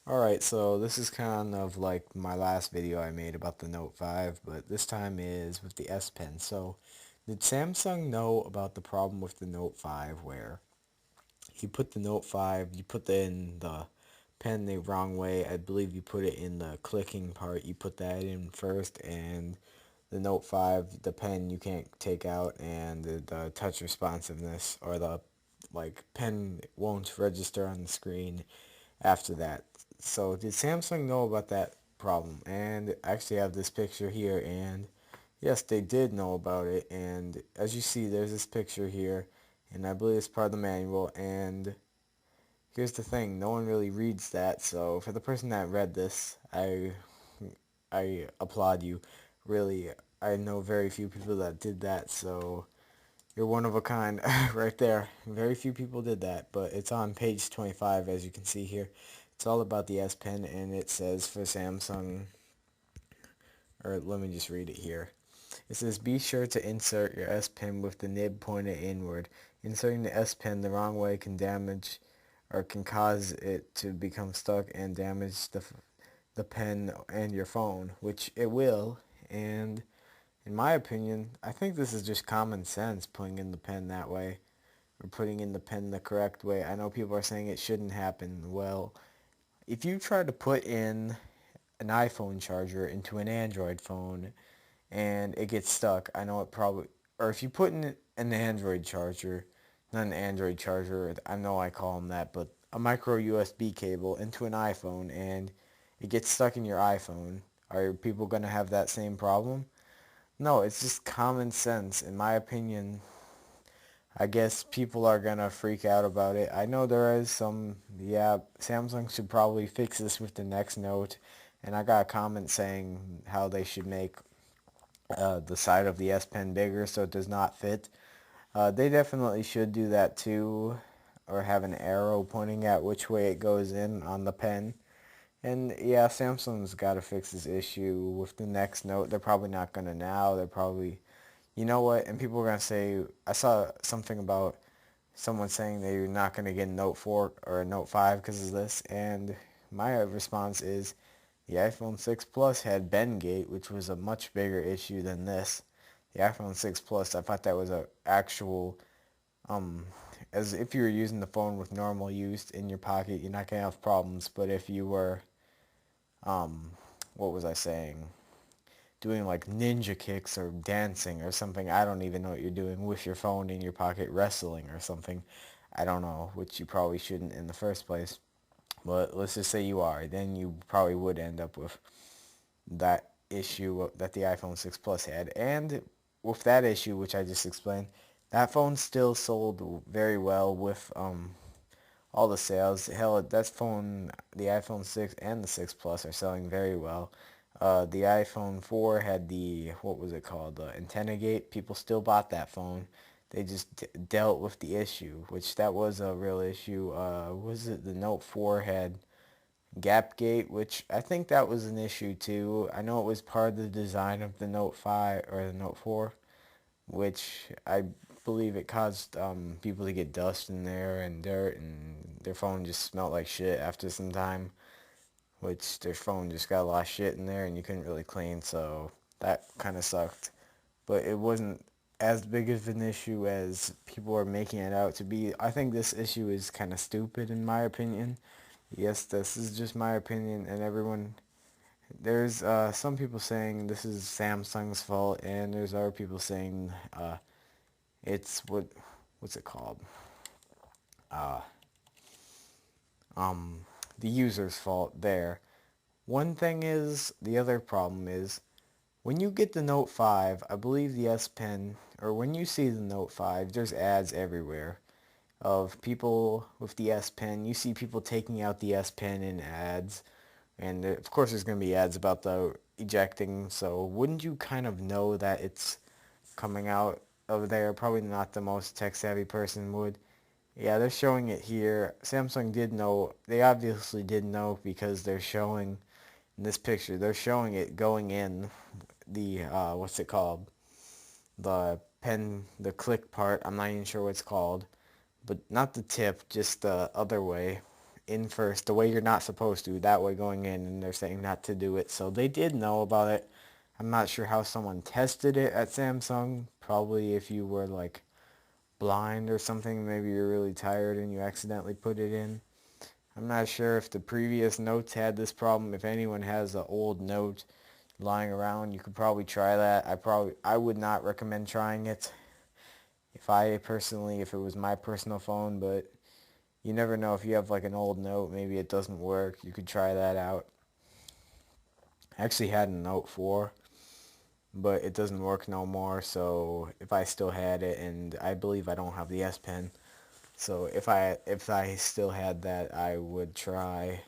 Alright, so this is kind of like my last video I made about the Note 5, but this time is with the S Pen. So, did Samsung know about the problem with the Note 5 where you put the Note 5, you put in the pen the wrong way. I believe you put it in the clicking part, you put that in first, and the Note 5, the pen you can't take out, and the touch responsiveness or the pen won't register on the screen after that. So did Samsung know about that problem? And I actually have this picture here, and yes, they did know about it. And as you see, there's this picture here, and I believe it's part of the manual. And here's the thing, no one really reads that. So for the person that read this, I applaud you. Really, I know very few people that did that. So you're one of a kind right there. Very few people did that, but it's on page 25 as you can see here. It's all about the S Pen, and it says for Samsung, or let me just read it here. It says, be sure to insert your S Pen with the nib pointed inward. Inserting the S Pen the wrong way can damage or can cause it to become stuck and damage the pen and your phone, which it will. And in my opinion, I think this is just common sense, putting in the pen that way, or putting in the pen the correct way. I know people are saying it shouldn't happen. Well, if you try to put in an iPhone charger into an Android phone and it gets stuck, I know it probably, or if you put in an Android charger, not an Android charger, I know I call them that, but a micro USB cable into an iPhone and it gets stuck in your iPhone, are people going to have that same problem? No, it's just common sense. In my opinion, I guess people are gonna freak out about it. I know there is some, yeah, Samsung should probably fix this with the next Note. And I got a comment saying how they should make the side of the S Pen bigger so it does not fit. They definitely should do that too, or have an arrow pointing at which way it goes in on the pen. And yeah, Samsung's got to fix this issue with the next Note. They're probably not gonna now. They're probably, you know what? And people are gonna say, I saw something about someone saying they're not going to get a Note 4 or a Note 5 because of this, and my response is the iPhone 6 Plus had Bengate, which was a much bigger issue than this. The iPhone 6 Plus, I thought that was a actual, um, as if you were using the phone with normal use in your pocket, you're not going to have problems, but if you were, um, what was I saying? Doing like ninja kicks or dancing or something. I don't even know what you're doing with your phone in your pocket, wrestling or something. I don't know, which you probably shouldn't in the first place. But let's just say you are. Then you probably would end up with that issue that the iPhone 6 Plus had. And with that issue, which I just explained, that phone still sold very well with all the sales. Hell, that phone, the iPhone 6 and the 6 Plus are selling very well. The iPhone 4 had the, what was it called, the antenna gate. People still bought that phone. They just dealt with the issue, which that was a real issue. Was it the Note 4 had gap gate, which I think that was an issue too. I know it was part of the design of the Note 5 or the Note 4, which I believe it caused people to get dust in there and dirt, and their phone just smelled like shit after some time, which their phone just got a lot of shit in there and you couldn't really clean, so that kind of sucked. But it wasn't as big of an issue as people are making it out to be. I think this issue is kind of stupid in my opinion. Yes, this is just my opinion, and there's some people saying this is Samsung's fault, and there's other people saying it's what's it called? Uh, um, the user's fault there. One thing is, the other problem is, when you get the Note 5, I believe the S Pen, or when you see the Note 5, there's ads everywhere of people with the S Pen. You see people taking out the S Pen in ads, and of course there's going to be ads about the ejecting, so wouldn't you kind of know that it's coming out of there? Probably not the most tech-savvy person would. Yeah, they're showing it here. Samsung did know. They obviously did know because they're showing in this picture. They're showing it going in the what's it called? The pen, the click part. I'm not even sure what it's called, but not the tip, just the other way. in first, the way you're not supposed to, that way going in, and they're saying not to do it. So they did know about it. I'm not sure how someone tested it at Samsung. Probably if you were like blind or something, maybe you're really tired and you accidentally put it in. I'm not sure if the previous notes had this problem. If anyone has an old note lying around, you could probably try that. I would not recommend trying it if it was my personal phone, but you never know. If you have like an old note, maybe it doesn't work. You could try that out. I actually had a Note 4, but it doesn't work no more. So if I still had it, and I believe I don't have the S Pen, so if I still had that, I would try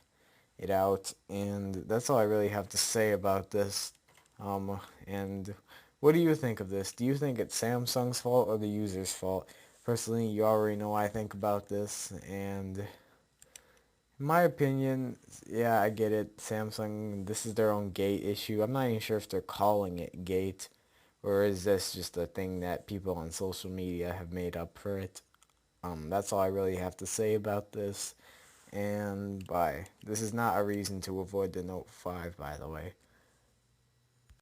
it out. And that's all I really have to say about this. And what do you think of this? Do you think it's Samsung's fault or the user's fault? Personally, you already know what I think about this, and in my opinion, yeah, I get it. Samsung, this is their own gate issue. I'm not even sure if they're calling it gate, or is this just a thing that people on social media have made up for it? That's all I really have to say about this. And bye. This is not a reason to avoid the Note 5, by the way.